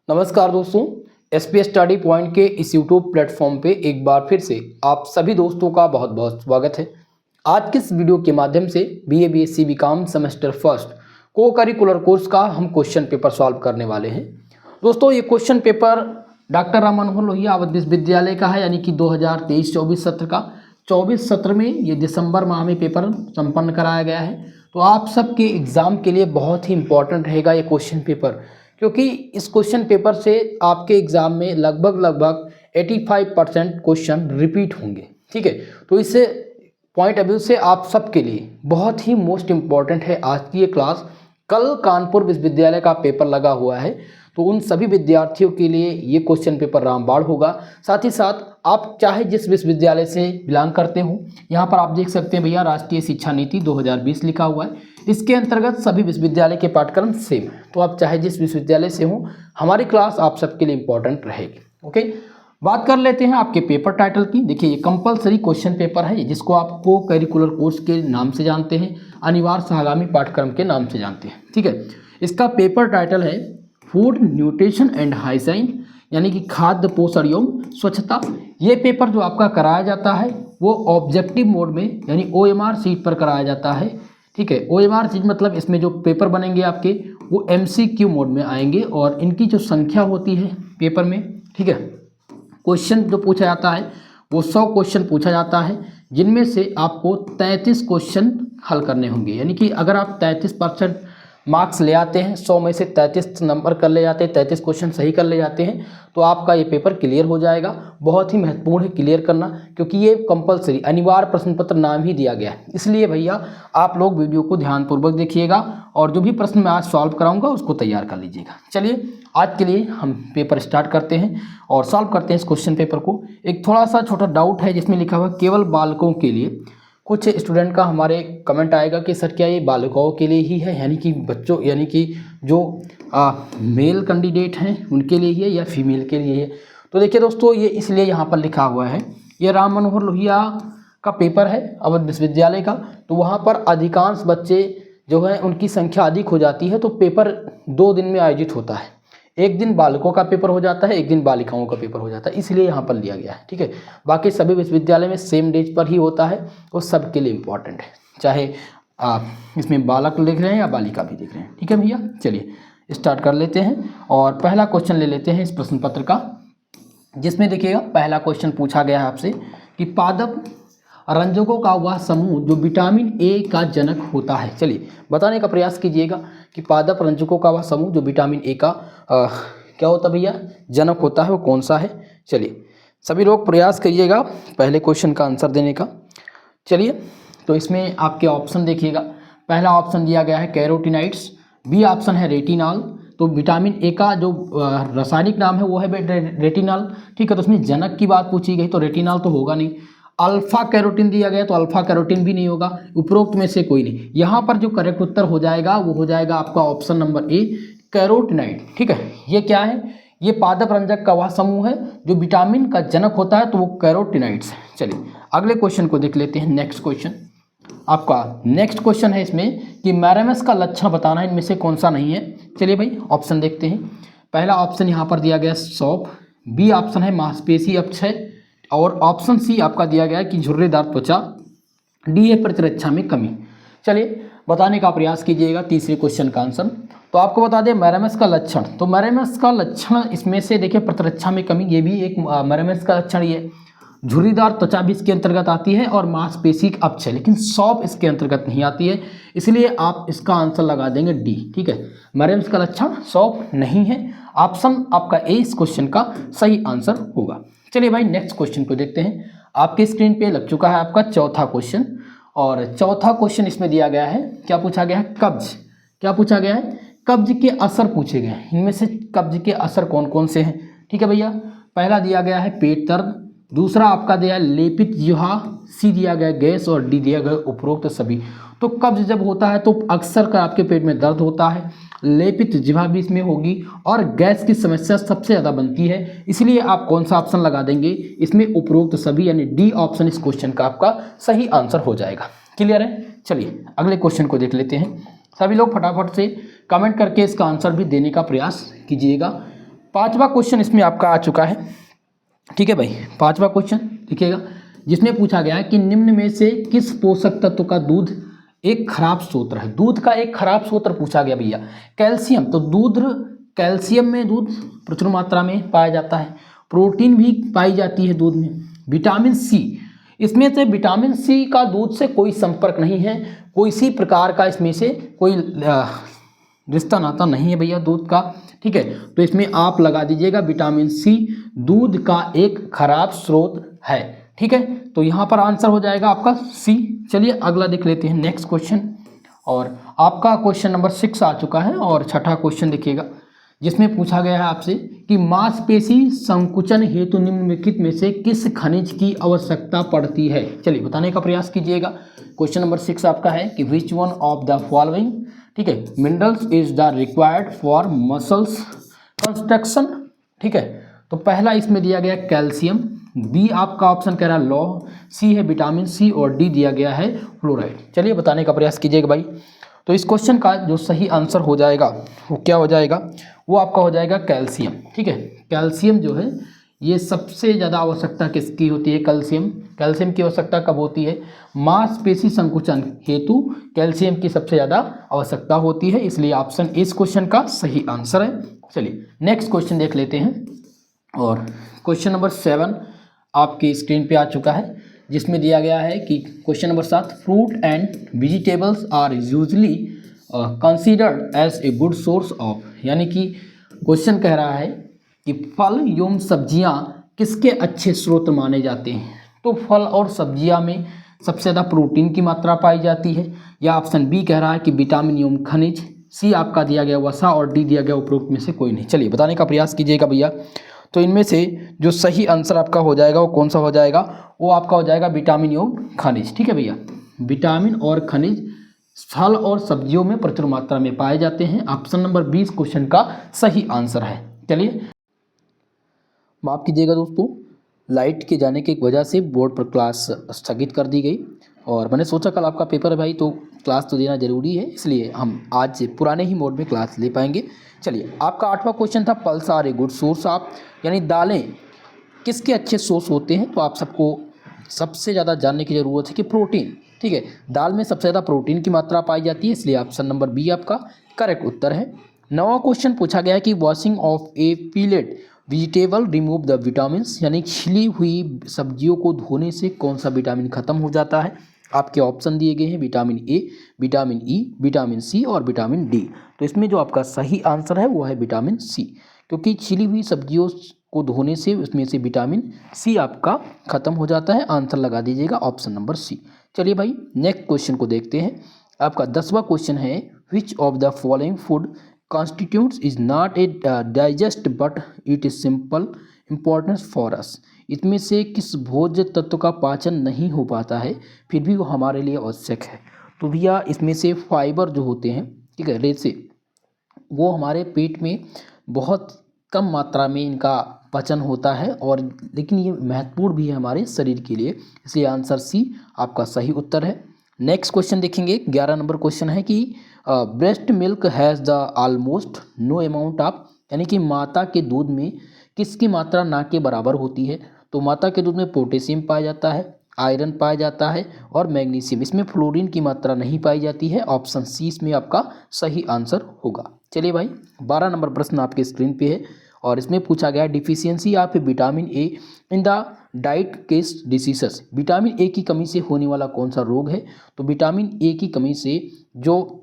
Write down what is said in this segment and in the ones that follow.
नमस्कार दोस्तों, SPS study point के इस यूट्यूब प्लेटफॉर्म पे एक बार फिर से आप सभी दोस्तों का बहुत बहुत स्वागत है। आज के इस वीडियो के माध्यम से BA BSc BCom semester first को करिकुलर कोर्स का हम क्वेश्चन पेपर सॉल्व करने वाले हैं। दोस्तों, ये question paper doctor Ram Manohar Lohia Awadh विश्वविद्यालय का है, यानी कि 2023-24 सत्र का 24 सत्र में ये दिसंबर माह में पेपर संपन्न कराया गया है। तो आप सबके एग्ज़ाम के लिए बहुत ही इंपॉर्टेंट रहेगा ये क्वेश्चन पेपर, क्योंकि इस क्वेश्चन पेपर से आपके एग्ज़ाम में लगभग 85% क्वेश्चन रिपीट होंगे। ठीक है, तो इससे पॉइंट ऑफ व्यू से आप सबके लिए बहुत ही मोस्ट इम्पॉर्टेंट है आज की ये क्लास। कल कानपुर विश्वविद्यालय का पेपर लगा हुआ है, तो उन सभी विद्यार्थियों के लिए ये क्वेश्चन पेपर रामबाण होगा। साथ ही साथ आप चाहे जिस विश्वविद्यालय से बिलोंग करते हो, यहाँ पर आप देख सकते हैं भैया राष्ट्रीय शिक्षा नीति 2020 लिखा हुआ है। इसके अंतर्गत सभी विश्वविद्यालय के पाठ्यक्रम सेम है, तो आप चाहे जिस विश्वविद्यालय से हो, हमारी क्लास आप सबके लिए इंपॉर्टेंट रहेगी। ओके, बात कर लेते हैं आपके पेपर टाइटल की। देखिए, ये कंपलसरी क्वेश्चन पेपर है, जिसको आप को करिकुलर कोर्स के नाम से जानते हैं, अनिवार्य सहगामी पाठ्यक्रम के नाम से जानते हैं। ठीक है, इसका पेपर टाइटल है फूड न्यूट्रिशन एंड हाइजीन, यानी कि खाद्य पोषण एवं स्वच्छता। ये पेपर जो आपका कराया जाता है वो ऑब्जेक्टिव मोड में, यानी OMR सीट पर कराया जाता है। ठीक है, OMR सीट मतलब इसमें जो पेपर बनेंगे आपके वो MCQ मोड में आएंगे, और इनकी जो संख्या होती है पेपर में, ठीक है, क्वेश्चन जो पूछा जाता है वो 100 क्वेश्चन पूछा जाता है, जिनमें से आपको 33 क्वेश्चन हल करने होंगे। यानी कि अगर आप 33% मार्क्स ले आते हैं, 100 में से 33 नंबर कर ले जाते हैं, 33 क्वेश्चन सही कर ले जाते हैं, तो आपका ये पेपर क्लियर हो जाएगा। बहुत ही महत्वपूर्ण है क्लियर करना, क्योंकि ये कंपलसरी अनिवार्य प्रश्न पत्र नाम ही दिया गया है। इसलिए भैया आप लोग वीडियो को ध्यानपूर्वक देखिएगा, और जो भी प्रश्न मैं आज सॉल्व कराऊंगा उसको तैयार कर लीजिएगा। चलिए, आज के लिए हम पेपर स्टार्ट करते हैं और सॉल्व करते हैं इस क्वेश्चन पेपर को। एक थोड़ा सा छोटा डाउट है, जिसमें लिखा हुआ केवल बालकों के लिए। कुछ स्टूडेंट का हमारे कमेंट आएगा कि सर क्या ये बालिकाओं के लिए ही है, यानी कि बच्चों, यानी कि जो मेल कैंडिडेट हैं उनके लिए ही है या फीमेल के लिए है। तो देखिए दोस्तों, ये इसलिए यहाँ पर लिखा हुआ है, ये राम मनोहर लोहिया का पेपर है अवध विश्वविद्यालय का, तो वहाँ पर अधिकांश बच्चे जो हैं उनकी संख्या अधिक हो जाती है, तो पेपर 2 दिन में आयोजित होता है। एक दिन बालकों का पेपर हो जाता है, एक दिन बालिकाओं का पेपर हो जाता है, इसलिए यहाँ पर लिया गया है। ठीक है, बाकी सभी विश्वविद्यालय में सेम डेज पर ही होता है, वो सबके लिए इम्पॉर्टेंट है, चाहे आप इसमें बालक लिख रहे हैं या बालिका भी लिख रहे हैं। ठीक है भैया, चलिए स्टार्ट कर लेते हैं और पहला क्वेश्चन ले लेते हैं इस प्रश्न पत्र का, जिसमें देखिएगा पहला क्वेश्चन पूछा गया है आपसे कि पादप रंजकों का वह समूह जो विटामिन ए का जनक होता है। चलिए बताने का प्रयास कीजिएगा कि पादप रंजकों का वह समूह जो विटामिन ए का क्या होता है भैया, जनक होता है, वो कौन सा है। चलिए सभी लोग प्रयास करिएगा पहले क्वेश्चन का आंसर देने का। चलिए, तो इसमें आपके ऑप्शन देखिएगा। पहला ऑप्शन दिया गया है कैरोटिनाइड्स, बी ऑप्शन है रेटिनॉल। तो विटामिन ए का जो रासायनिक नाम है वो है रेटिनॉल। ठीक है, तो उसमें जनक की बात पूछी गई, तो रेटिनॉल तो होगा नहीं। अल्फा कैरोटीन दिया गया, तो अल्फा कैरोटीन भी नहीं होगा। उपरोक्त में से कोई नहीं। यहाँ पर जो करेक्ट उत्तर हो जाएगा वो हो जाएगा आपका ऑप्शन नंबर ए, कैरोटिनाइड। ठीक है, ये क्या है, ये पादप रंजक का वह समूह है जो विटामिन का जनक होता है, तो वो कैरोटिनाइड्स है। चलिए अगले क्वेश्चन को देख लेते हैं। नेक्स्ट क्वेश्चन आपका नेक्स्ट क्वेश्चन है इसमें कि मैरामस का लक्षण बताना है, इनमें से कौन सा नहीं है। चलिए भाई ऑप्शन देखते हैं। पहला ऑप्शन यहाँ पर दिया गया सौंफ, बी ऑप्शन है मांसपेशी अपक्षय, और ऑप्शन सी आपका दिया गया है कि झुर्रीदार त्वचा, डी है प्रतिरक्षा में कमी। चलिए बताने का प्रयास कीजिएगा तीसरे क्वेश्चन का आंसर। तो आपको बता दें मैरामस का लक्षण, तो मैरामस का लक्षण इसमें से देखिए प्रतिरक्षा में कमी, ये भी एक मैरामस का लक्षण ही है। झुर्रीदार त्वचा भी इसके अंतर्गत आती है, और मांसपेशी अपक्षय, लेकिन सौंफ इसके अंतर्गत नहीं आती है, इसलिए आप इसका आंसर लगा देंगे डी। ठीक है, मैरामस का लक्षण सौंफ नहीं है, ऑप्शन आपका ए इस क्वेश्चन का सही आंसर होगा। चलिए भाई नेक्स्ट क्वेश्चन को देखते हैं। आपके स्क्रीन पे लग चुका है आपका चौथा क्वेश्चन, और चौथा क्वेश्चन इसमें दिया गया है, क्या पूछा गया है, कब्ज। क्या पूछा गया है, कब्ज के असर पूछे गए हैं। इनमें से कब्ज के असर कौन कौन से हैं। ठीक है भैया, पहला दिया गया है पेट दर्द, दूसरा आपका दिया है लेपित जिह्वा, सी दिया गया गैस, और डी दिया गया उपरोक्त सभी। तो कब्ज जब होता है तो अक्सर का आपके पेट में दर्द होता है, लेपित जिह्वा भी इसमें होगी, और गैस की समस्या सबसे ज़्यादा बनती है, इसलिए आप कौन सा ऑप्शन लगा देंगे इसमें, उपरोक्त सभी, यानी डी ऑप्शन इस क्वेश्चन का आपका सही आंसर हो जाएगा। क्लियर है। चलिए अगले क्वेश्चन को देख लेते हैं। सभी लोग फटाफट से कमेंट करके इसका आंसर भी देने का प्रयास कीजिएगा। पांचवा क्वेश्चन इसमें आपका आ चुका है, ठीक है भाई। पांचवा क्वेश्चन देखिएगा, जिसमें पूछा गया है कि निम्न में से किस पोषक तत्व का दूध एक खराब स्रोत है। दूध का एक खराब स्रोत पूछा गया भैया, कैल्शियम। तो दूध, कैल्शियम में दूध प्रचुर मात्रा में पाया जाता है, प्रोटीन भी पाई जाती है दूध में, विटामिन सी, इसमें से विटामिन सी का दूध से कोई संपर्क नहीं है, कोई सी प्रकार का इसमें से कोई रिश्ता नाता नहीं है भैया दूध का, ठीक है। तो इसमें आप लगा दीजिएगा विटामिन सी दूध का एक खराब स्रोत है, ठीक है। तो यहाँ पर आंसर हो जाएगा आपका सी। चलिए अगला देख लेते हैं, नेक्स्ट क्वेश्चन। और आपका क्वेश्चन नंबर 6 आ चुका है और छठा क्वेश्चन देखिएगा, जिसमें पूछा गया है आपसे कि मांसपेशी संकुचन हेतु निम्नलिखित में से किस खनिज की आवश्यकता पड़ती है। चलिए बताने का प्रयास कीजिएगा। क्वेश्चन नंबर 6 आपका है कि which one of the following, ठीक है, minerals is the required for muscles construction, ठीक है। तो पहला इसमें दिया गया कैल्शियम, बी आपका ऑप्शन कह रहा है लौह, सी है विटामिन सी और डी दिया गया है फ्लोराइड। चलिए बताने का प्रयास कीजिएगा भाई। तो इस क्वेश्चन का जो सही आंसर हो जाएगा वो क्या हो जाएगा, वो आपका हो जाएगा कैल्शियम, ठीक है। कैल्शियम जो है ये सबसे ज़्यादा आवश्यकता किसकी होती है, कैल्शियम। कैल्शियम की आवश्यकता कब होती है, मांसपेशी संकुचन हेतु कैल्शियम की सबसे ज़्यादा आवश्यकता होती है, इसलिए ऑप्शन इस क्वेश्चन का सही आंसर है। चलिए नेक्स्ट क्वेश्चन देख लेते हैं। और क्वेश्चन नंबर 7 आपकी स्क्रीन पे आ चुका है, जिसमें दिया गया है कि question number 7, fruit and vegetables are usually considered as a good source of, यानी कि क्वेश्चन कह रहा है कि फल एवं सब्जियां किसके अच्छे स्रोत माने जाते हैं। तो फल और सब्जियां में सबसे ज़्यादा प्रोटीन की मात्रा पाई जाती है, या ऑप्शन बी कह रहा है कि विटामिन एवं खनिज, सी आपका दिया गया वसा और डी दिया गया उपरोक्त में से कोई नहीं। चलिए बताने का प्रयास कीजिएगा भैया। तो इनमें से जो सही आंसर आपका हो जाएगा वो कौन सा हो जाएगा, वो आपका हो जाएगा विटामिन एवं खनिज, ठीक है भैया। विटामिन और खनिज फल और सब्जियों में प्रचुर मात्रा में पाए जाते हैं। ऑप्शन नंबर 20 क्वेश्चन का सही आंसर है। चलिए माफ कीजिएगा दोस्तों, लाइट के जाने की वजह से बोर्ड पर क्लास स्थगित कर दी गई और मैंने सोचा कल आपका पेपर है भाई, तो क्लास तो देना जरूरी है, इसलिए हम आज से पुराने ही मोड में क्लास ले पाएंगे। चलिए आपका 8वां क्वेश्चन था pulse are a good source of, यानी दालें किसके अच्छे सोर्स होते हैं। तो आप सबको सबसे ज़्यादा जानने की ज़रूरत है कि प्रोटीन, ठीक है, दाल में सबसे ज़्यादा प्रोटीन की मात्रा पाई जाती है, इसलिए ऑप्शन नंबर बी आपका करेक्ट उत्तर है। 9वां क्वेश्चन पूछा गया है कि washing off a peeled vegetable remove the vitamins, यानी छिली हुई सब्जियों को धोने से कौन सा विटामिन खत्म हो जाता है। आपके ऑप्शन दिए गए हैं vitamin A, vitamin E, vitamin C और विटामिन डी। तो इसमें जो आपका सही आंसर है वो है विटामिन सी, क्योंकि छिली हुई सब्जियों को धोने से उसमें से विटामिन सी आपका खत्म हो जाता है। आंसर लगा दीजिएगा ऑप्शन नंबर सी। चलिए भाई नेक्स्ट क्वेश्चन को देखते हैं। आपका 10वां क्वेश्चन है which of the following food constitutes is not a digest but it is simple importance for us। इसमें से किस भोज्य तत्व का पाचन नहीं हो पाता है फिर भी वो हमारे लिए आवश्यक है। तो भैया इसमें से फाइबर जो होते हैं, ठीक है, रेसे, वो हमारे पेट में बहुत कम मात्रा में इनका पचन होता है, और लेकिन ये महत्वपूर्ण भी है हमारे शरीर के लिए, इसलिए आंसर सी आपका सही उत्तर है। नेक्स्ट क्वेश्चन देखेंगे, 11 नंबर क्वेश्चन है कि breast milk has the almost no amount of, यानी कि माता के दूध में किसकी मात्रा ना के बराबर होती है। तो माता के दूध में पोटेशियम पाया जाता है, आयरन पाया जाता है और मैग्नीशियम, इसमें फ्लोरीन की मात्रा नहीं पाई जाती है। ऑप्शन सी इसमें आपका सही आंसर होगा। चलिए भाई 12 नंबर प्रश्न आपके स्क्रीन पे है और इसमें पूछा गया deficiency of vitamin A in the diet case diseases, vitamin A की कमी से होने वाला कौन सा रोग है। तो विटामिन ए की कमी से जो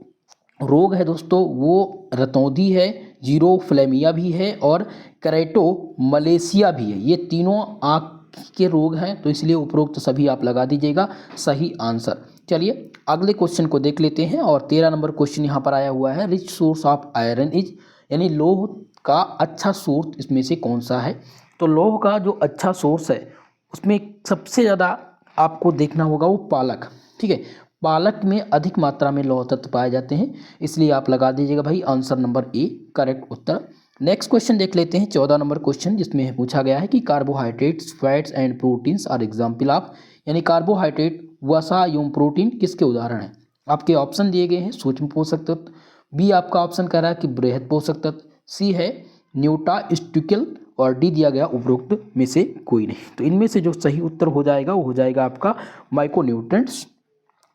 रोग है दोस्तों वो रतौंधी है, जीरोफ्लेमिया भी है और कैरेटोमलेशिया भी है। ये तीनों आँख के रोग हैं, तो इसलिए उपरोक्त सभी आप लगा दीजिएगा सही आंसर। चलिए अगले क्वेश्चन को देख लेते हैं और 13 नंबर क्वेश्चन यहाँ पर आया हुआ है rich source of iron is, यानी लौह का अच्छा सोर्स इसमें से कौन सा है। तो लौह का जो अच्छा सोर्स है उसमें सबसे ज़्यादा आपको देखना होगा वो पालक, ठीक है, पालक में अधिक मात्रा में लौह तत्व पाए जाते हैं, इसलिए आप लगा दीजिएगा भाई answer number A correct Uttar. Next question देख लेते हैं 14 नंबर क्वेश्चन, जिसमें पूछा गया है कि carbohydrates fats and proteins are example of, यानी कार्बोहाइड्रेट वसा एवं प्रोटीन किसके उदाहरण हैं। आपके ऑप्शन दिए गए हैं सूक्ष्म पोषक तत्व, बी आपका ऑप्शन कह रहा है कि बृहद पोषक तत्व, सी है न्यूटास्टिकल और डी दिया गया उपरोक्त में से कोई नहीं। तो इनमें से जो सही उत्तर हो जाएगा वो हो जाएगा आपका माइक्रोन्यूट्रिएंट्स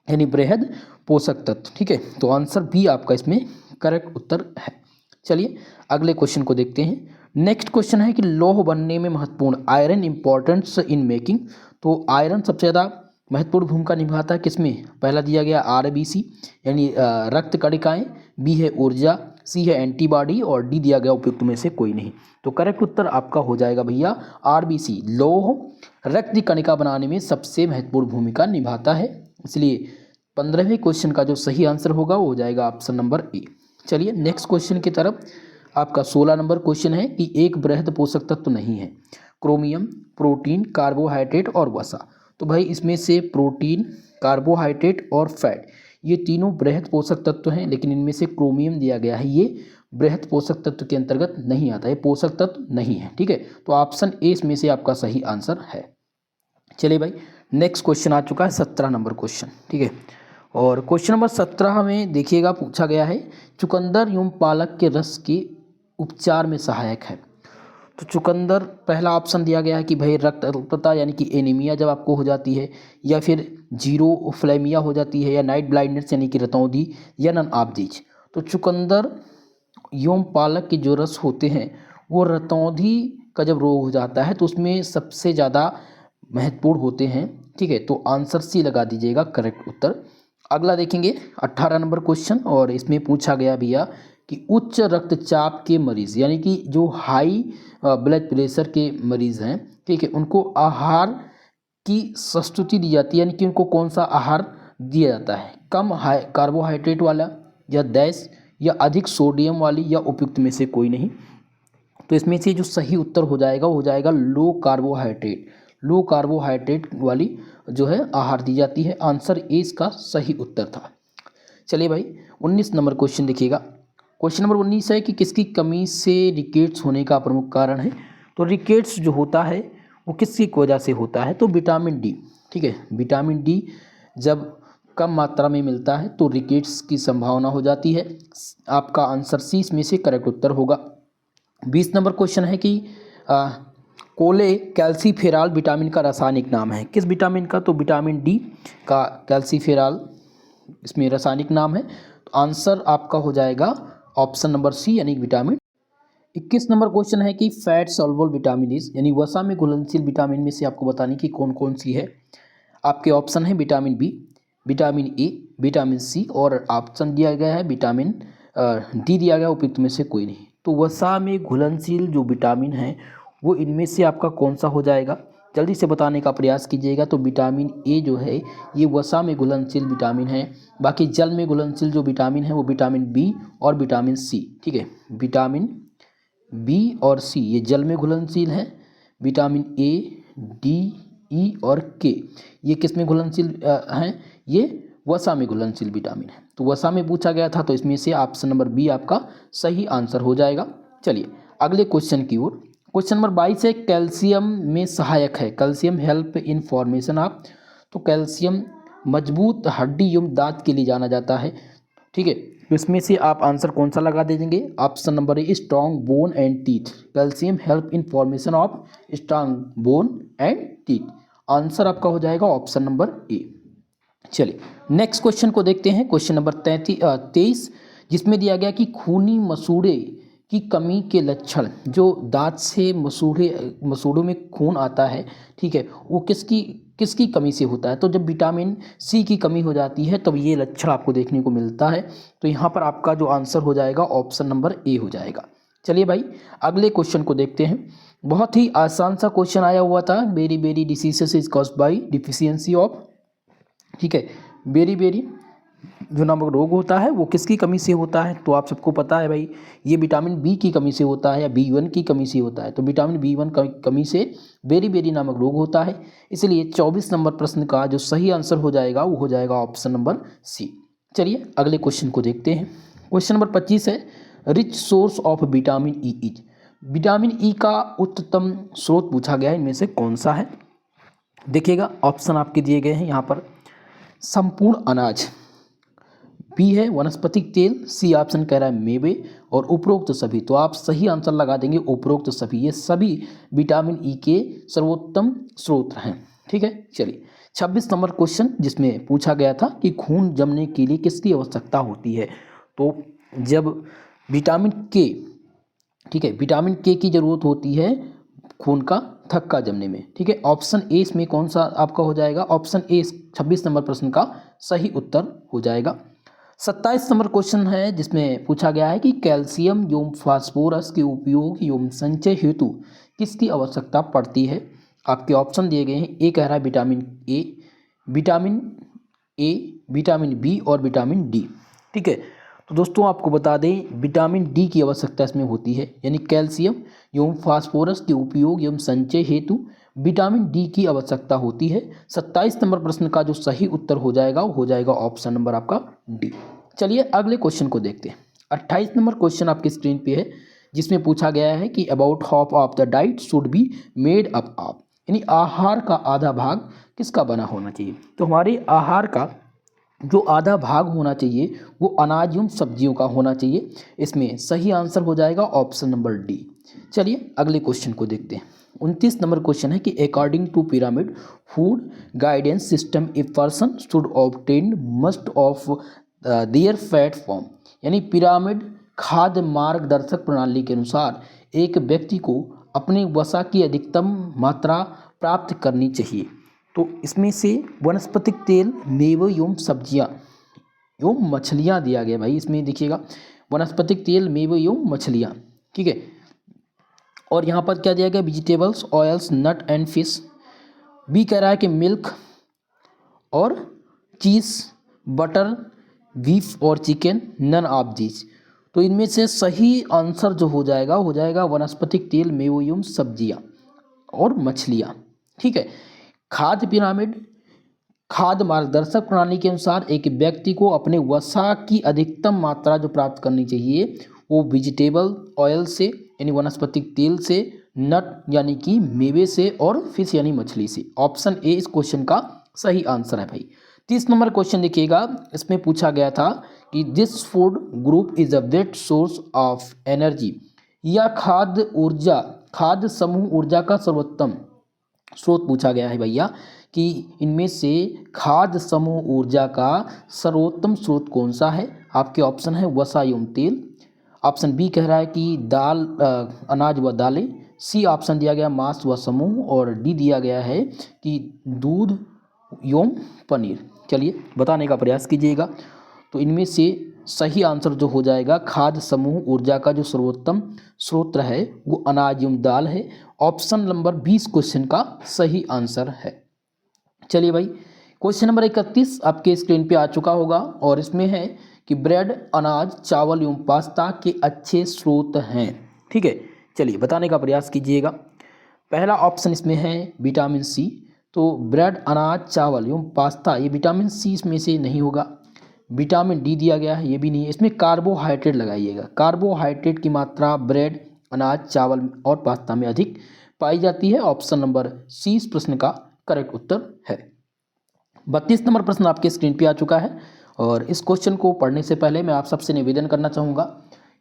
यानी बृहद पोषक तत्व। ठीक है, तो आंसर बी आपका इसमें करेक्ट उत्तर है। चलिए अगले क्वेश्चन को देखते हैं। नेक्स्ट क्वेश्चन है कि लौह बनने में महत्वपूर्ण आयरन इंपॉर्टेंस इन मेकिंग। तो आयरन सबसे ज़्यादा महत्वपूर्ण भूमिका निभाता है किसमें? पहला दिया गया आरबीसी यानी रक्त कणिकाएं, बी है ऊर्जा, सी है एंटीबॉडी और डी दिया गया उपयुक्त में से कोई नहीं। तो करेक्ट उत्तर आपका हो जाएगा भैया आरबीसी। लौह रक्त कणिका बनाने में सबसे महत्वपूर्ण भूमिका निभाता है, इसलिए 15वें क्वेश्चन का जो सही आंसर होगा वो हो जाएगा ऑप्शन नंबर ए। चलिए नेक्स्ट क्वेश्चन की तरफ। आपका 16 नंबर क्वेश्चन है कि एक बृहद पोषक तत्व नहीं है। क्रोमियम, प्रोटीन, कार्बोहाइड्रेट और वसा। तो भाई इसमें से प्रोटीन, कार्बोहाइड्रेट और फैट ये तीनों बृहद पोषक तत्व हैं, लेकिन इनमें से क्रोमियम दिया गया है, ये बृहद पोषक तत्व के अंतर्गत नहीं आता, ये पोषक तत्व नहीं है। ठीक है, तो ऑप्शन ए इसमें से आपका सही आंसर है। चलिए भाई नेक्स्ट क्वेश्चन आ चुका है 17 नंबर क्वेश्चन। ठीक है, और क्वेश्चन नंबर 17 में देखिएगा पूछा गया है चुकंदर एवं पालक के रस के उपचार में सहायक है। तो चुकंदर पहला ऑप्शन दिया गया है कि भाई रक्त अल्पता यानी कि एनीमिया जब आपको हो जाती है, या फिर जीरोफ्लेमिया हो जाती है, या नाइट ब्लाइंडनेस यानी कि रतौंधी, या नन ऑफ दीज। तो चुकंदर एवं पालक के जो रस होते हैं वो रतौंधी का जब रोग हो जाता है तो उसमें सबसे ज़्यादा महत्वपूर्ण होते हैं। ठीक है, तो आंसर सी लगा दीजिएगा करेक्ट उत्तर। अगला देखेंगे 18 नंबर क्वेश्चन, और इसमें पूछा गया भैया कि उच्च रक्तचाप के मरीज यानी कि जो हाई ब्लड प्रेशर के मरीज हैं, ठीक है, उनको आहार की प्रस्तुति दी जाती है, यानी कि उनको कौन सा आहार दिया जाता है? कम कार्बोहाइड्रेट वाला, या डैश, या अधिक सोडियम वाली, या उपयुक्त में से कोई नहीं। तो इसमें से जो सही उत्तर हो जाएगा वो हो जाएगा लो कार्बोहाइड्रेट। लो कार्बोहाइड्रेट वाली जो है आहार दी जाती है। आंसर ए इसका सही उत्तर था। चलिए भाई 19 नंबर क्वेश्चन देखिएगा। क्वेश्चन नंबर 19 है कि किसकी कमी से रिकेट्स होने का प्रमुख कारण है। तो रिकेट्स जो होता है वो किसकी वजह से होता है? तो विटामिन डी। ठीक है, विटामिन डी जब कम मात्रा में मिलता है तो रिकेट्स की संभावना हो जाती है। आपका आंसर सी इसमें से करेक्ट उत्तर होगा। 20 नंबर क्वेश्चन है कि कोले कैल्सीफेरॉल विटामिन का रासायनिक नाम है। किस विटामिन का? तो विटामिन डी का कैल्सीफेरॉल इसमें रासायनिक नाम है। तो आंसर आपका हो जाएगा ऑप्शन नंबर सी यानी विटामिन। 21 नंबर क्वेश्चन है कि फैट सॉल्युबल विटामिन इज यानी वसा में घुलनशील विटामिन में से आपको बताने की कौन कौन सी है। आपके ऑप्शन है vitamin B, vitamin A, vitamin C और ऑप्शन दिया गया है विटामिन डी दिया गया, उपयुक्त में से कोई नहीं। तो वसा में घुलनशील जो विटामिन है वो इनमें से आपका कौन सा हो जाएगा? जल्दी से बताने का प्रयास कीजिएगा। तो विटामिन ए जो है ये वसा में घुलनशील विटामिन है। बाकी जल में घुलनशील जो विटामिन है वो विटामिन बी और विटामिन सी। ठीक है, विटामिन बी और सी ये जल में घुलनशील है। विटामिन ए, डी, ई और के ये किस में घुलनशील हैं? ये वसा में घुलनशील विटामिन है। तो वसा में पूछा गया था तो इसमें से ऑप्शन नंबर बी आपका सही आंसर हो जाएगा। चलिए अगले क्वेश्चन की ओर। क्वेश्चन नंबर 22 है कैल्शियम में सहायक है। Calcium help in formation of. तो कैल्शियम मजबूत हड्डी एवं दांत के लिए जाना जाता है। ठीक है, तो इसमें से आप आंसर कौन सा लगा देंगे? Option number a strong bone and teeth. Calcium help in formation of strong bone and teeth. Answer आपका हो जाएगा ऑप्शन नंबर ए। चलिए नेक्स्ट क्वेश्चन को देखते हैं। क्वेश्चन नंबर 23 जिसमें दिया गया कि खूनी मसूड़े की कमी के लक्षण, जो दांत से मसूड़ों में खून आता है, ठीक है, वो किसकी कमी से होता है? तो जब विटामिन सी की कमी हो जाती है तब ये लक्षण आपको देखने को मिलता है। तो यहाँ पर आपका जो आंसर हो जाएगा ऑप्शन नंबर ए हो जाएगा। चलिए भाई अगले क्वेश्चन को देखते हैं। बहुत ही आसान सा क्वेश्चन आया हुआ था। Beri diseases is caused by deficiency of. ठीक है, बेरी जो नामक रोग होता है वो किसकी कमी से होता है? तो आप सबको पता है भाई ये विटामिन बी की कमी से होता है या B1 की कमी से होता है। तो विटामिन B1 कमी से बेरी नामक रोग होता है। इसलिए 24 नंबर प्रश्न का जो सही आंसर हो जाएगा वो हो जाएगा ऑप्शन नंबर सी। चलिए अगले क्वेश्चन को देखते हैं। क्वेश्चन नंबर 25 है rich source of vitamin E is. Vitamin E का उच्चतम स्रोत पूछा गया है, इनमें से कौन सा है? देखिएगा ऑप्शन आपके दिए गए हैं यहाँ पर। संपूर्ण अनाज, बी है वनस्पतिक तेल, सी ऑप्शन कह रहा है मेवे और उपरोक्त सभी। तो आप सही आंसर लगा देंगे उपरोक्त सभी। ये सभी विटामिन ई के सर्वोत्तम स्रोत हैं। ठीक है, चलिए 26 नंबर क्वेश्चन जिसमें पूछा गया था कि खून जमने के लिए किसकी आवश्यकता होती है। तो जब विटामिन के, ठीक है, विटामिन के की जरूरत होती है खून का थक्का जमने में। ठीक है, ऑप्शन ए इसमें कौन सा आपका हो जाएगा, ऑप्शन ए 26 नंबर प्रश्न का सही उत्तर हो जाएगा। 27 नंबर क्वेश्चन है जिसमें पूछा गया है कि कैल्शियम एवं फास्फोरस के उपयोग एवं संचय हेतु किसकी आवश्यकता पड़ती है। आपके ऑप्शन दिए गए हैं, ए कह रहा है विटामिन ए, विटामिन बी और विटामिन डी। ठीक है, तो दोस्तों आपको बता दें विटामिन डी की आवश्यकता इसमें होती है, यानी कैल्शियम एवं फास्फोरस के उपयोग एवं संचय हेतु विटामिन डी की आवश्यकता होती है। 27 नंबर प्रश्न का जो सही उत्तर हो जाएगा वो हो जाएगा ऑप्शन नंबर आपका डी। चलिए अगले क्वेश्चन को देखते हैं। 28 नंबर क्वेश्चन आपकी स्क्रीन पे है जिसमें पूछा गया है कि about half of the diet should be made up of, यानी आहार का आधा भाग किसका बना होना चाहिए। तो हमारे आहार का जो आधा भाग होना चाहिए वो अनाज एवं सब्जियों का होना चाहिए। इसमें सही आंसर हो जाएगा ऑप्शन नंबर डी। चलिए अगले क्वेश्चन को देखते हैं। 29 नंबर क्वेश्चन है कि according to pyramid food guidance system a person should obtain most of their fat from, यानी पिरामिड खाद्य मार्गदर्शक प्रणाली के अनुसार एक व्यक्ति को अपने वसा की अधिकतम मात्रा प्राप्त करनी चाहिए। तो इसमें से वनस्पतिक तेल, मेवे एवं सब्जियां एवं मछलियां दिया गया भाई। इसमें देखिएगा वनस्पतिक तेल, मेवे एवं मछलियां। ठीक है, और यहाँ पर क्या दिया गया, vegetables, oils, nut and fish. B कह रहा है कि मिल्क और चीज़, बटर, बीफ और चिकन, नन ऑफ दीज। तो इनमें से सही आंसर जो हो जाएगा वनस्पतिक तेल, मेवे एवं सब्जियां और मछलियां। ठीक है, खाद्य पिरामिड खाद्य मार्गदर्शक प्रणाली के अनुसार एक व्यक्ति को अपने वसा की अधिकतम मात्रा जो प्राप्त करनी चाहिए वो वेजिटेबल ऑयल से यानी वनस्पतिक तेल से, नट यानी कि मेवे से और फिश यानी मछली से। ऑप्शन ए इस क्वेश्चन का सही आंसर है भाई। 30 नंबर क्वेश्चन देखिएगा, इसमें पूछा गया था कि this food group is a best source of energy, या खाद्य समूह ऊर्जा का सर्वोत्तम स्रोत पूछा गया है भैया कि इनमें से खाद्य समूह ऊर्जा का सर्वोत्तम स्रोत कौन सा है। आपके ऑप्शन है वसा एवं तेल, ऑप्शन बी कह रहा है कि दाल, अनाज व दालें, सी ऑप्शन दिया गया मांस व समूह, और डी दिया गया है कि दूध एवं पनीर। चलिए बताने का प्रयास कीजिएगा। तो इनमें से सही आंसर जो हो जाएगा खाद्य समूह ऊर्जा का जो सर्वोत्तम स्रोत है वो अनाज एवं दाल है। ऑप्शन नंबर 20 क्वेश्चन का सही आंसर है। चलिए भाई क्वेश्चन नंबर 31 आपके स्क्रीन पे आ चुका होगा और इसमें है कि ब्रेड, अनाज, चावल एवं पास्ता के अच्छे स्रोत हैं। ठीक है, चलिए बताने का प्रयास कीजिएगा। पहला ऑप्शन इसमें है विटामिन सी। तो ब्रेड, अनाज, चावल एवं पास्ता ये विटामिन सी इसमें से नहीं होगा। विटामिन डी दिया गया है, ये भी नहीं है। इसमें कार्बोहाइड्रेट लगाइएगा। कार्बोहाइड्रेट की मात्रा ब्रेड, अनाज, चावल और पास्ता में अधिक पाई जाती है। ऑप्शन नंबर सी इस प्रश्न का करेक्ट उत्तर है। 32 नंबर प्रश्न आपके स्क्रीन पे आ चुका है और इस क्वेश्चन को पढ़ने से पहले मैं आप सबसे निवेदन करना चाहूँगा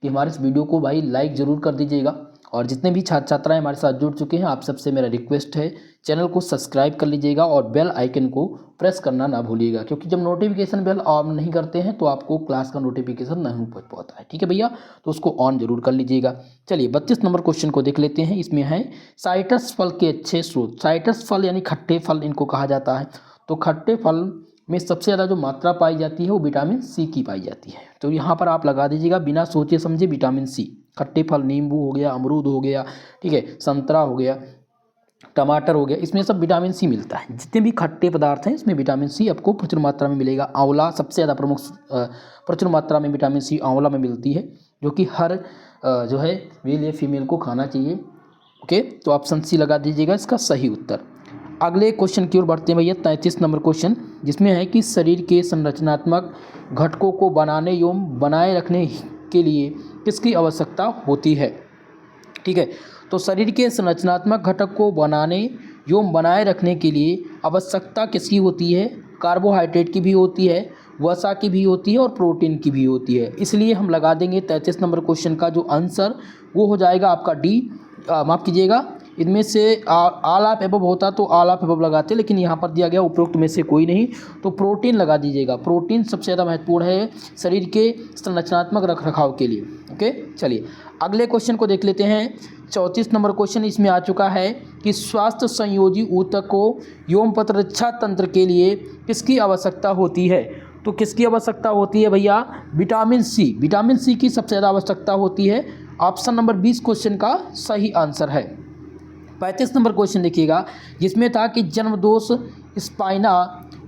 कि हमारे इस वीडियो को भाई लाइक ज़रूर कर दीजिएगा, और जितने भी छात्र छात्राएं हमारे साथ जुड़ चुके हैं आप सबसे मेरा रिक्वेस्ट है चैनल को सब्सक्राइब कर लीजिएगा और बेल आइकन को प्रेस करना ना भूलिएगा, क्योंकि जब नोटिफिकेशन बेल ऑन नहीं करते हैं तो आपको क्लास का नोटिफिकेशन नहीं पहुँच पाता है। ठीक है भैया, तो उसको ऑन जरूर कर लीजिएगा। चलिए 32 नंबर क्वेश्चन को देख लेते हैं। इसमें है साइट्रस फल के अच्छे स्रोत। साइट्रस फल यानी खट्टे फल इनको कहा जाता है। तो खट्टे फल में सबसे ज़्यादा जो मात्रा पाई जाती है वो विटामिन सी की पाई जाती है। तो यहाँ पर आप लगा दीजिएगा बिना सोचे समझे विटामिन सी। खट्टे फल नींबू हो गया, अमरूद हो गया, ठीक है, संतरा हो गया, टमाटर हो गया, इसमें सब विटामिन सी मिलता है। जितने भी खट्टे पदार्थ हैं इसमें विटामिन सी आपको प्रचुर मात्रा में मिलेगा। आंवला सबसे ज़्यादा प्रचुर मात्रा में विटामिन सी आंवला में मिलती है, जो कि हर जो है मेल या फीमेल को खाना चाहिए। ओके, तो ऑप्शन सी लगा दीजिएगा इसका सही उत्तर। अगले क्वेश्चन की ओर बढ़ते हैं भैया। 33 नंबर क्वेश्चन जिसमें है कि शरीर के संरचनात्मक घटकों को बनाने एवं बनाए रखने के लिए किसकी आवश्यकता होती है। ठीक है, तो शरीर के संरचनात्मक घटक को बनाने एवं बनाए रखने के लिए आवश्यकता किसकी होती है। कार्बोहाइड्रेट की भी होती है, वसा की भी होती है और प्रोटीन की भी होती है। इसलिए हम लगा देंगे 33 नंबर क्वेश्चन का जो आंसर वो हो जाएगा आपका डी। माफ़ कीजिएगा, इनमें से ऑल ऑफ एबव होता तो ऑल ऑफ एबव लगाते, लेकिन यहाँ पर दिया गया उपरोक्त में से कोई नहीं, तो प्रोटीन लगा दीजिएगा। प्रोटीन सबसे ज़्यादा महत्वपूर्ण है शरीर के संरचनात्मक रखरखाव के लिए। ओके, चलिए अगले क्वेश्चन को देख लेते हैं। 34 नंबर क्वेश्चन इसमें आ चुका है कि स्वास्थ्य संयोजी ऊतकों एवं प्रतिरक्षा तंत्र के लिए किसकी आवश्यकता होती है? तो किसकी आवश्यकता होती है भैया? Vitamin C. विटामिन सी की सबसे ज़्यादा आवश्यकता होती है। ऑप्शन नंबर 20 क्वेश्चन का सही आंसर है। 35 नंबर क्वेश्चन देखिएगा, जिसमें था कि जन्मदोष स्पाइना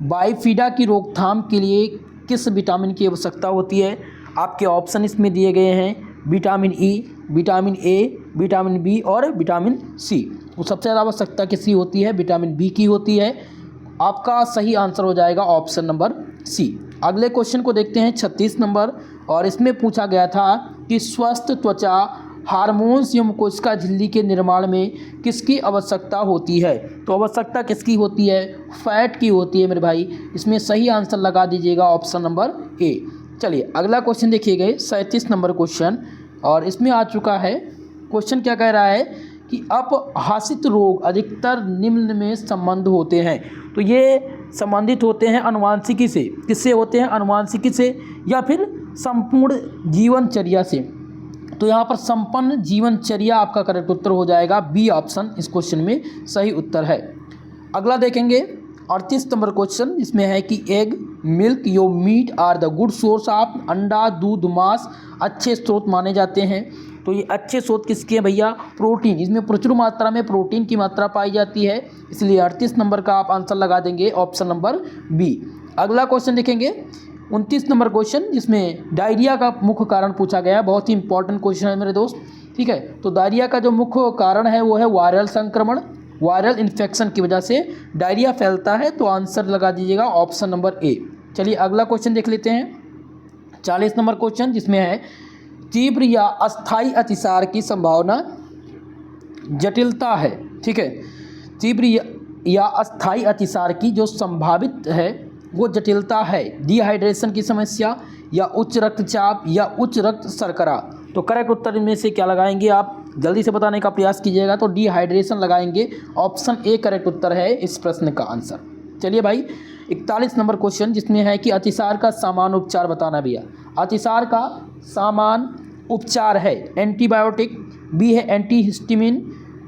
बाइफिडा की रोकथाम के लिए किस विटामिन की आवश्यकता होती है? आपके ऑप्शन इसमें दिए गए हैं, vitamin E, vitamin A, vitamin B और विटामिन सी। तो सबसे ज़्यादा आवश्यकता किसकी होती है? विटामिन बी की होती है। आपका सही आंसर हो जाएगा ऑप्शन नंबर सी। अगले क्वेश्चन को देखते हैं 36 नंबर, और इसमें पूछा गया था कि स्वस्थ त्वचा हार्मोन्स एवं कोशिका झिल्ली के निर्माण में किसकी आवश्यकता होती है? तो आवश्यकता किसकी होती है? फैट की होती है मेरे भाई। इसमें सही आंसर लगा दीजिएगा ऑप्शन नंबर ए। चलिए अगला क्वेश्चन देखिएगा 37 नंबर क्वेश्चन, और इसमें आ चुका है क्वेश्चन क्या कह रहा है कि अपहासित रोग अधिकतर निम्न में संबंध होते हैं। तो ये संबंधित होते हैं अनुवांशिकी से। किससे होते हैं? अनुवांशिकी से या फिर संपूर्ण जीवनचर्या से। तो यहाँ पर संपन्न जीवनचर्या आपका करेक्ट उत्तर हो जाएगा, बी ऑप्शन इस क्वेश्चन में सही उत्तर है। अगला देखेंगे 38 नंबर क्वेश्चन, इसमें है कि एग, मिल्क, यो meat are the good source of, अंडा, दूध, मांस अच्छे स्रोत माने जाते हैं। तो ये अच्छे स्रोत किसके हैं भैया? प्रोटीन। इसमें प्रचुर मात्रा में प्रोटीन की मात्रा पाई जाती है, इसलिए 38 नंबर का आप आंसर लगा देंगे ऑप्शन नंबर बी। अगला क्वेश्चन देखेंगे 29 नंबर क्वेश्चन, जिसमें डायरिया का मुख्य कारण पूछा गया है। बहुत ही इंपॉर्टेंट क्वेश्चन है मेरे दोस्त, ठीक है। तो डायरिया का जो मुख्य कारण है वो है वायरल संक्रमण। वायरल इन्फेक्शन की वजह से डायरिया फैलता है, तो आंसर लगा दीजिएगा ऑप्शन नंबर ए। चलिए अगला क्वेश्चन देख लेते हैं 40 नंबर क्वेश्चन, जिसमें है तीव्र या अस्थायी अतिसार की संभावना जटिलता है, ठीक है। तीव्र या अस्थायी अतिसार की जो संभावित है वो जटिलता है डिहाइड्रेशन की समस्या या उच्च रक्तचाप या उच्च रक्त शर्करा। तो करेक्ट उत्तर इनमें से क्या लगाएंगे? आप जल्दी से बताने का प्रयास कीजिएगा। तो डिहाइड्रेशन लगाएंगे, ऑप्शन ए करेक्ट उत्तर है इस प्रश्न का आंसर। चलिए भाई 41 नंबर क्वेश्चन, जिसमें है कि अतिसार का सामान्य उपचार बताना भैया। अतिसार का सामान्य उपचार है एंटीबायोटिक, बी है एंटीहिस्टामिन,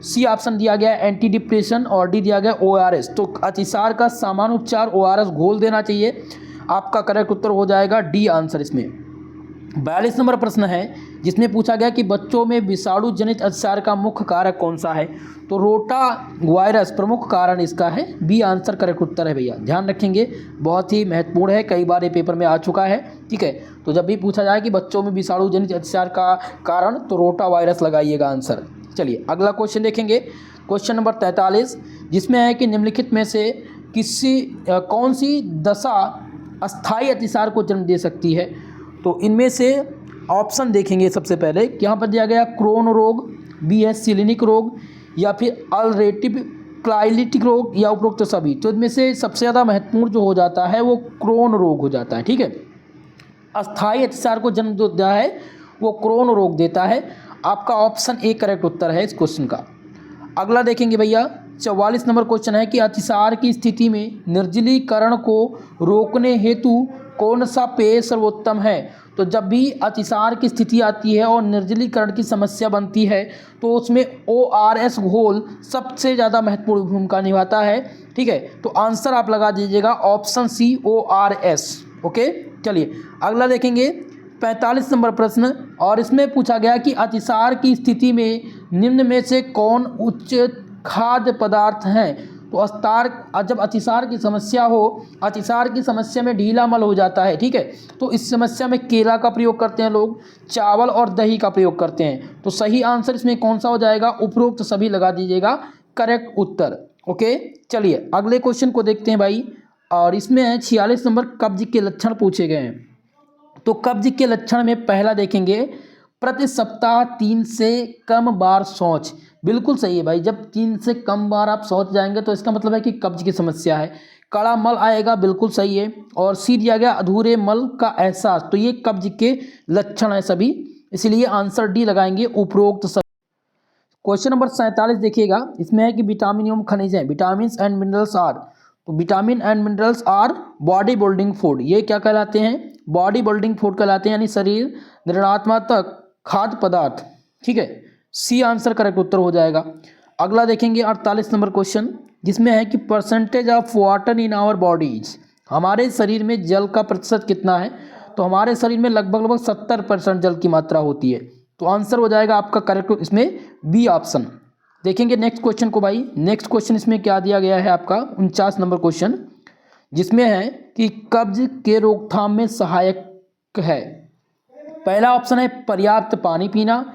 सी ऑप्शन दिया गया है एंटी डिप्रेशन और डी दिया गया ओआरएस। तो अतिसार का सामान्य उपचार ओआरएस घोल देना चाहिए। आपका करेक्ट उत्तर हो जाएगा डी आंसर इसमें। 42 नंबर प्रश्न है, जिसमें पूछा गया कि बच्चों में विषाणु जनित अतिसार का मुख्य कारक कौन सा है? तो रोटा वायरस प्रमुख कारण इसका है, बी आंसर करेक्ट उत्तर है भैया। ध्यान रखेंगे, बहुत ही महत्वपूर्ण है, कई बार ये पेपर में आ चुका है, ठीक है। तो जब भी पूछा जाए कि बच्चों में विषाणु जनित अतिसार का कारण, तो रोटा वायरस लगाइएगा आंसर। चलिए अगला क्वेश्चन देखेंगे, क्वेश्चन नंबर 43, जिसमें है कि निम्नलिखित में से कौन सी दशा अस्थायी अतिसार को जन्म दे सकती है? तो इनमें से ऑप्शन देखेंगे सबसे पहले, यहाँ पर दिया गया क्रोन रोग, बी है सिलिनिक रोग, या फिर अल्सरेटिव क्लाइलिटिक रोग, या उपरोक्त सभी। तो इनमें से सबसे ज़्यादा महत्वपूर्ण जो हो जाता है वो क्रोन रोग हो जाता है, ठीक है। अस्थायी अतिसार को जन्म देता है वो क्रोन रोग देता है। आपका ऑप्शन ए करेक्ट उत्तर है इस क्वेश्चन का। अगला देखेंगे भैया 44 नंबर क्वेश्चन है कि अतिसार की स्थिति में निर्जलीकरण को रोकने हेतु कौन सा पेय सर्वोत्तम है? तो जब भी अतिसार की स्थिति आती है और निर्जलीकरण की समस्या बनती है, तो उसमें ओआरएस घोल सबसे ज़्यादा महत्वपूर्ण भूमिका निभाता है, ठीक है। तो आंसर आप लगा दीजिएगा ऑप्शन सी ओआरएस। ओके, चलिए अगला देखेंगे 45 नंबर प्रश्न, और इसमें पूछा गया कि अतिसार की स्थिति में निम्न में से कौन उच्च खाद्य पदार्थ हैं? तो जब अतिसार की समस्या हो, अतिसार की समस्या में ढीला मल हो जाता है, ठीक है। तो इस समस्या में केला का प्रयोग करते हैं लोग, चावल और दही का प्रयोग करते हैं। तो सही आंसर इसमें कौन सा हो जाएगा? उपरोक्त सभी लगा दीजिएगा करेक्ट उत्तर। ओके, चलिए अगले क्वेश्चन को देखते हैं भाई, और इसमें 46 नंबर कब्ज के लक्षण पूछे गए हैं। तो कब्ज के लक्षण में पहला देखेंगे, प्रति सप्ताह 3 से कम बार शौच। बिल्कुल सही है भाई, जब 3 से कम बार आप शौच जाएंगे तो इसका मतलब है कि कब्ज की समस्या है। कड़ा मल आएगा, बिल्कुल सही है। और सी दिया गया अधूरे मल का एहसास, तो ये कब्ज के लक्षण है सभी, इसलिए आंसर डी लगाएंगे उपरोक्त सभी। क्वेश्चन नंबर 47 देखिएगा, इसमें है कि विटामिन एवं खनिज है, विटामिन एंड मिनरल्स आर, तो vitamin and minerals our body building food, ये क्या कहलाते हैं, बॉडी बिल्डिंग फूड कहलाते हैं, यानी शरीर निर्माणात्मक खाद्य पदार्थ। ठीक है, सी आंसर करेक्ट उत्तर हो जाएगा। अगला देखेंगे 48 नंबर क्वेश्चन, जिसमें है कि percentage of water in our bodies, हमारे शरीर में जल का प्रतिशत कितना है, तो हमारे शरीर में लगभग 70% जल की मात्रा होती है, तो आंसर हो जाएगा आपका करेक्ट इसमें बी ऑप्शन। देखेंगे नेक्स्ट क्वेश्चन को भाई, नेक्स्ट क्वेश्चन इसमें क्या दिया गया है आपका 49 नंबर क्वेश्चन, जिसमें है कि कब्ज के रोकथाम में सहायक है। पहला ऑप्शन है पर्याप्त पानी पीना,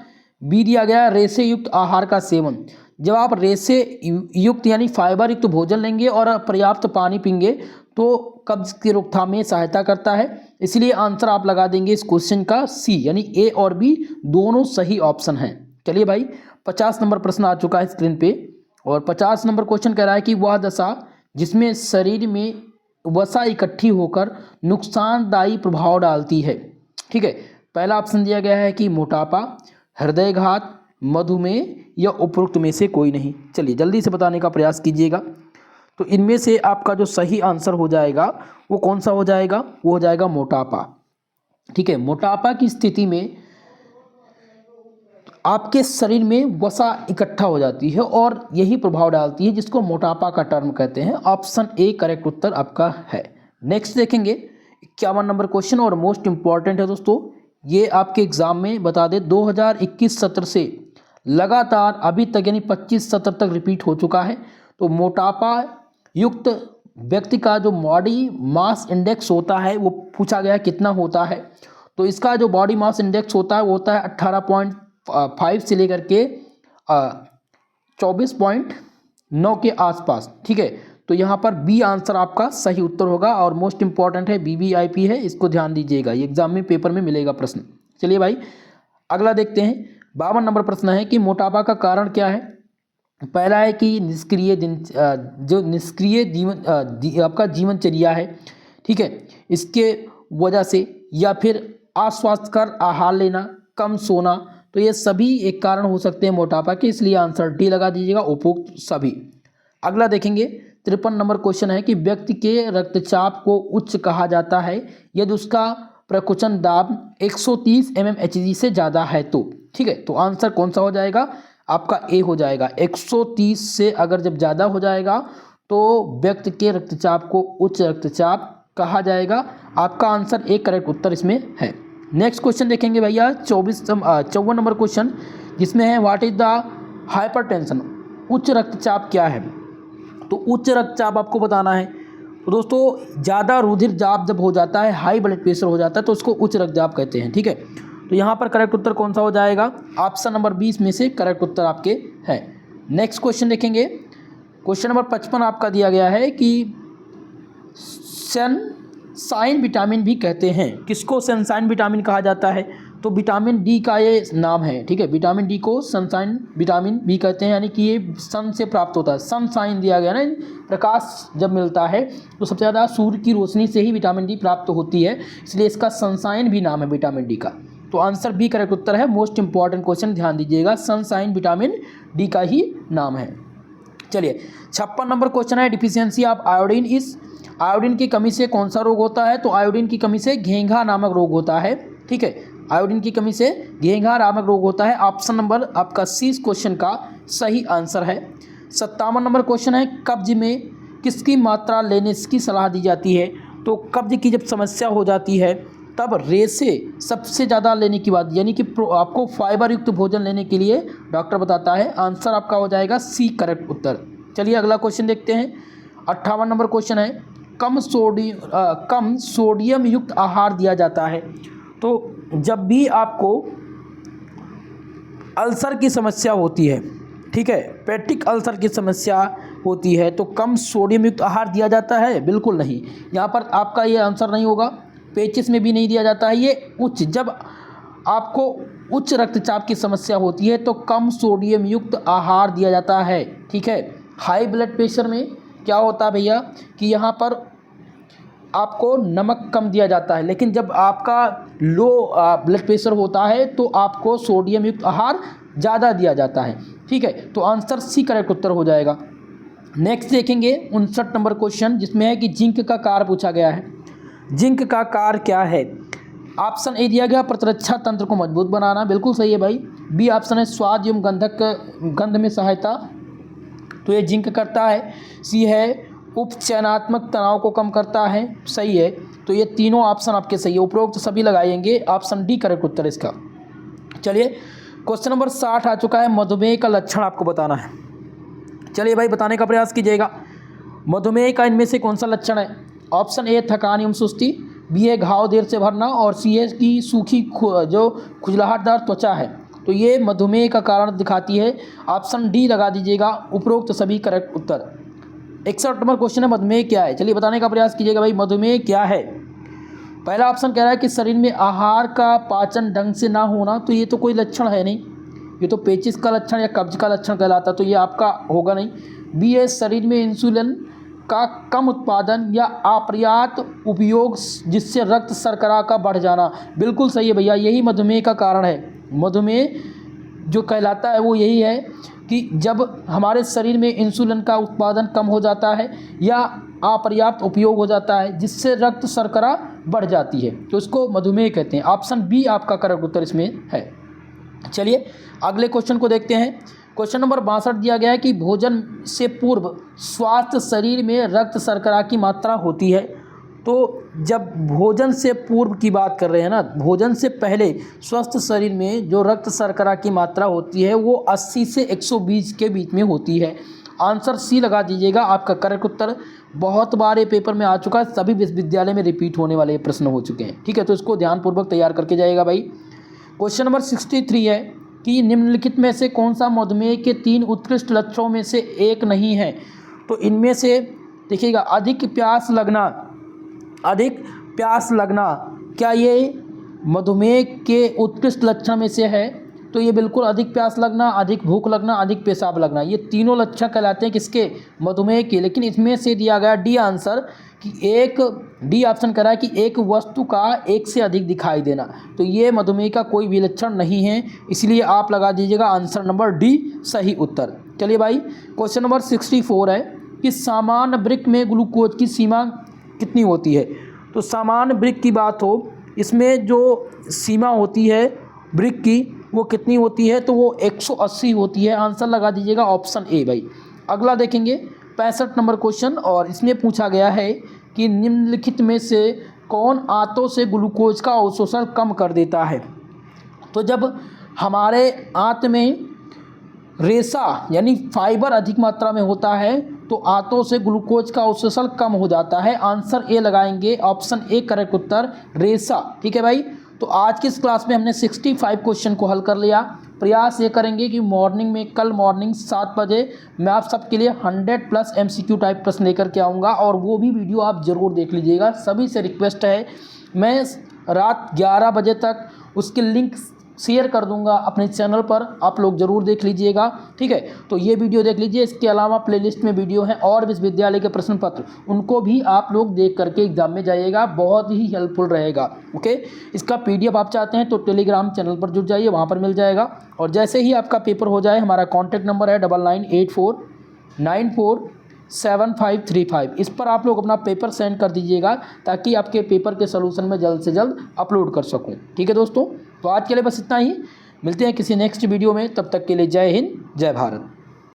बी दिया गया रेशे युक्त आहार का सेवन, जब आप रेशे युक्त यानी फाइबर युक्त भोजन लेंगे और पर्याप्त पानी पीएंगे तो कब्ज की रोकथाम में सहायता करता है, इसलिए आंसर आप लगा देंगे इस क्वेश्चन का सी, यानी ए और बी दोनों सही ऑप्शन हैं। चलिए भाई 50 नंबर प्रश्न आ चुका है स्क्रीन पे, और 50 नंबर क्वेश्चन कह रहा है कि वह दशा जिसमें शरीर में वसा इकट्ठी होकर नुकसानदायी प्रभाव डालती है। ठीक है, पहला ऑप्शन दिया गया है कि मोटापा, हृदयघात, मधुमेह या उपरोक्त में से कोई नहीं। चलिए जल्दी से बताने का प्रयास कीजिएगा। तो इनमें से आपका जो सही आंसर हो जाएगा वो कौन सा हो जाएगा, वो हो जाएगा मोटापा। ठीक है, मोटापा की स्थिति में आपके शरीर में वसा इकट्ठा हो जाती है और यही प्रभाव डालती है, जिसको मोटापा का टर्म कहते हैं। ऑप्शन ए करेक्ट उत्तर आपका है। नेक्स्ट देखेंगे 51 नंबर क्वेश्चन, और मोस्ट इंपॉर्टेंट है दोस्तों, ये आपके एग्जाम में बता दे 2021 सत्र से लगातार अभी तक यानी 25 सत्र तक रिपीट हो चुका है। तो मोटापा युक्त व्यक्ति का जो बॉडी मास इंडेक्स होता है वो पूछा गया कितना होता है, तो इसका जो बॉडी मास इंडेक्स होता है वो होता है 18.5 से लेकर के 24.9 के आसपास। ठीक है, तो यहाँ पर बी आंसर आपका सही उत्तर होगा, और मोस्ट इंपॉर्टेंट है BBIP है, इसको ध्यान दीजिएगा, ये एग्जाम में पेपर में मिलेगा प्रश्न। चलिए भाई अगला देखते हैं, 52 नंबर प्रश्न है कि मोटापा का कारण क्या है। पहला है कि जो निष्क्रिय जीवन आपका जीवनचर्या है, ठीक है, इसके वजह से, या फिर अस्वास्थ्यकर आहार लेना, कम सोना, तो ये सभी एक कारण हो सकते हैं मोटापा के, इसलिए आंसर डी लगा दीजिएगा, उपयुक्त सभी। अगला देखेंगे 53 नंबर क्वेश्चन है कि व्यक्ति के रक्तचाप को उच्च कहा जाता है यदि उसका प्रकुचन दाब 130 mmHg से ज़्यादा है तो। ठीक है, तो आंसर कौन सा हो जाएगा, आपका ए हो जाएगा। 130 से अगर जब ज़्यादा हो जाएगा तो व्यक्ति के रक्तचाप को उच्च रक्तचाप कहा जाएगा। आपका आंसर ए करेक्ट उत्तर इसमें है। नेक्स्ट क्वेश्चन देखेंगे भैया 54 नंबर क्वेश्चन, जिसमें है व्हाट इज द हाइपरटेंशन, उच्च रक्तचाप क्या है। तो उच्च रक्तचाप आपको बताना है। तो दोस्तों ज़्यादा रुधिर चाप जब हो जाता है, हाई ब्लड प्रेशर हो जाता है, तो उसको उच्च रक्तचाप कहते हैं। ठीक है, तो यहाँ पर करेक्ट उत्तर कौन सा हो जाएगा, ऑप्शन नंबर 20 में से करेक्ट उत्तर आपके है। नेक्स्ट क्वेश्चन देखेंगे, क्वेश्चन नंबर 55 आपका दिया गया है कि सनसाइन विटामिन भी कहते हैं, किसको सनसाइन विटामिन कहा जाता है, तो विटामिन डी का ये नाम है। ठीक है, विटामिन डी को सनसाइन विटामिन भी कहते हैं, यानी कि ये सन से प्राप्त होता है। सनसाइन दिया गया ना, प्रकाश जब मिलता है तो सबसे ज़्यादा सूर्य की रोशनी से ही विटामिन डी प्राप्त होती है, इसलिए इसका सनसाइन भी नाम है विटामिन डी का। तो आंसर बी करेक्ट उत्तर है। मोस्ट इंपॉर्टेंट क्वेश्चन, ध्यान दीजिएगा, सनसाइन विटामिन डी का ही नाम है। चलिए 56 नंबर क्वेश्चन है डिफिशियंसी ऑफ आयोडीन इस, आयोडीन की कमी से कौन सा रोग होता है, तो आयोडीन की कमी से घेंघा नामक रोग होता है। ठीक है, आयोडीन की कमी से घेंघा नामक रोग होता है। ऑप्शन नंबर आपका सी इस क्वेश्चन का सही आंसर है। 57 नंबर क्वेश्चन है कब्ज में किसकी मात्रा लेने की सलाह दी जाती है, तो कब्ज की जब समस्या हो जाती है तब रेसे सबसे ज़्यादा लेने की बात, यानी कि आपको फाइबर युक्त भोजन लेने के लिए डॉक्टर बताता है। आंसर आपका हो जाएगा सी करेक्ट उत्तर। चलिए अगला क्वेश्चन देखते हैं, 58 नंबर क्वेश्चन है कम सोडियम युक्त आहार दिया जाता है। तो जब भी आपको अल्सर की समस्या होती है, ठीक है, पेप्टिक अल्सर की समस्या होती है, तो कम सोडियम युक्त आहार दिया जाता है, बिल्कुल नहीं। यहाँ पर आपका ये आंसर नहीं होगा, पेचिस में भी नहीं दिया जाता है। ये उच्च, जब आपको उच्च रक्तचाप की समस्या होती है तो कम सोडियम युक्त आहार दिया जाता है। ठीक है, हाई ब्लड प्रेशर में क्या होता है भैया कि यहाँ पर आपको नमक कम दिया जाता है, लेकिन जब आपका लो ब्लड प्रेशर होता है तो आपको सोडियम युक्त आहार ज़्यादा दिया जाता है। ठीक है, तो आंसर सी करेक्ट उत्तर हो जाएगा। नेक्स्ट देखेंगे 59 नंबर क्वेश्चन, जिसमें है कि जिंक का कार्य पूछा गया है। जिंक का कार्य क्या है? ऑप्शन ए दिया गया प्रतिरक्षा तंत्र को मजबूत बनाना, बिल्कुल सही है भाई। बी ऑप्शन है स्वाद एवं गंध में सहायता, तो ये जिंक करता है। सी है उपचयनात्मक तनाव को कम करता है, सही है। तो ये तीनों ऑप्शन आपके सही है, उपरोक्त तो सभी लगाएंगे, ऑप्शन डी करेक्ट उत्तर इसका। चलिए क्वेश्चन नंबर 60 आ चुका है, मधुमेह का लक्षण आपको बताना है। चलिए भाई बताने का प्रयास कीजिएगा। मधुमेह का इनमें से कौन सा लक्षण है? ऑप्शन ए थकान एवं सुस्ती, बी है घाव देर से भरना, और सी है कि सूखी जो खुजलाहटदार त्वचा है। तो ये मधुमेह का कारण दिखाती है, ऑप्शन डी लगा दीजिएगा, उपरोक्त सभी करेक्ट उत्तर। 61 नंबर क्वेश्चन है, मधुमेह क्या है? चलिए बताने का प्रयास कीजिएगा भाई, मधुमेह क्या है? पहला ऑप्शन कह रहा है कि शरीर में आहार का पाचन ढंग से ना होना, तो ये तो कोई लक्षण है नहीं, ये तो पेचिश का लक्षण या कब्ज का लक्षण कहलाता, तो ये आपका होगा नहीं। बी है शरीर में इंसुलिन का कम उत्पादन या अपर्याप्त उपयोग जिससे रक्त शर्करा का बढ़ जाना, बिल्कुल सही है भैया, यही मधुमेह का कारण है। मधुमेह जो कहलाता है वो यही है कि जब हमारे शरीर में इंसुलिन का उत्पादन कम हो जाता है या अपर्याप्त उपयोग हो जाता है जिससे रक्त शर्करा बढ़ जाती है, तो इसको मधुमेह कहते हैं। ऑप्शन बी आपका करेक्ट उत्तर इसमें है। चलिए अगले क्वेश्चन को देखते हैं। क्वेश्चन नंबर 62 दिया गया है कि भोजन से पूर्व स्वास्थ्य शरीर में रक्त शर्करा की मात्रा होती है। तो जब भोजन से पूर्व की बात कर रहे हैं ना, भोजन से पहले स्वस्थ शरीर में जो रक्त शर्करा की मात्रा होती है वो 80 से 120 के बीच में होती है। आंसर सी लगा दीजिएगा, आपका करेक्ट उत्तर। बहुत बार ये पेपर में आ चुका है, सभी विश्वविद्यालय में रिपीट होने वाले प्रश्न हो चुके हैं। ठीक है, तो इसको ध्यानपूर्वक तैयार करके जाइएगा भाई। क्वेश्चन नंबर 63 है कि निम्नलिखित में से कौन सा मधुमेह के 3 उत्कृष्ट लक्षणों में से एक नहीं है? तो इनमें से देखिएगा, अधिक प्यास लगना क्या ये मधुमेह के उत्कृष्ट लक्षण में से है? तो ये बिल्कुल अधिक प्यास लगना, अधिक भूख लगना, अधिक पेशाब लगना, ये तीनों लक्षण कहलाते हैं किसके? मधुमेह के। लेकिन इसमें से दिया गया डी आंसर कि डी ऑप्शन कह रहा है कि एक वस्तु का एक से अधिक दिखाई देना, तो ये मधुमेह का कोई भी लक्षण नहीं है, इसलिए आप लगा दीजिएगा आंसर नंबर डी सही उत्तर। चलिए भाई क्वेश्चन नंबर 64 है कि सामान्य वृक्क में ग्लूकोज की सीमा कितनी होती है? तो सामान्य वृक्क की बात हो, इसमें जो सीमा होती है वृक्क की वो कितनी होती है? तो वो 180 होती है, आंसर लगा दीजिएगा ऑप्शन ए भाई। अगला देखेंगे 65 नंबर क्वेश्चन, और इसमें पूछा गया है कि निम्नलिखित में से कौन आंतों से ग्लूकोज का अवशोषण कम कर देता है? तो जब हमारे आंत में रेशा यानी फाइबर अधिक मात्रा में होता है तो आंतों से ग्लूकोज का अवशोषण कम हो जाता है, आंसर ए लगाएंगे, ऑप्शन ए करेक्ट उत्तर, रेशा। ठीक है भाई, तो आज की इस क्लास में हमने 65 क्वेश्चन को हल कर लिया। प्रयास ये करेंगे कि कल मॉर्निंग 7 बजे मैं आप सबके लिए 100+ MCQ टाइप प्रश्न लेकर के आऊँगा, और वो भी वीडियो आप ज़रूर देख लीजिएगा। सभी से रिक्वेस्ट है, मैं रात 11 बजे तक उसके लिंक शेयर कर दूंगा अपने चैनल पर, आप लोग ज़रूर देख लीजिएगा। ठीक है, तो ये वीडियो देख लीजिए, इसके अलावा प्लेलिस्ट में वीडियो हैं और विश्वविद्यालय के प्रश्न पत्र, उनको भी आप लोग देख करके एग्जाम में जाइएगा, बहुत ही हेल्पफुल रहेगा। ओके, इसका PDF आप चाहते हैं तो टेलीग्राम चैनल पर जुड़ जाइए, वहाँ पर मिल जाएगा। और जैसे ही आपका पेपर हो जाए, हमारा कॉन्टैक्ट नंबर है 9984947535, इस पर आप लोग अपना पेपर सेंड कर दीजिएगा ताकि आपके पेपर के सलूशन में जल्द से जल्द अपलोड कर सकूं। ठीक है दोस्तों, तो आज के लिए बस इतना ही, मिलते हैं किसी नेक्स्ट वीडियो में, तब तक के लिए जय हिंद जय भारत।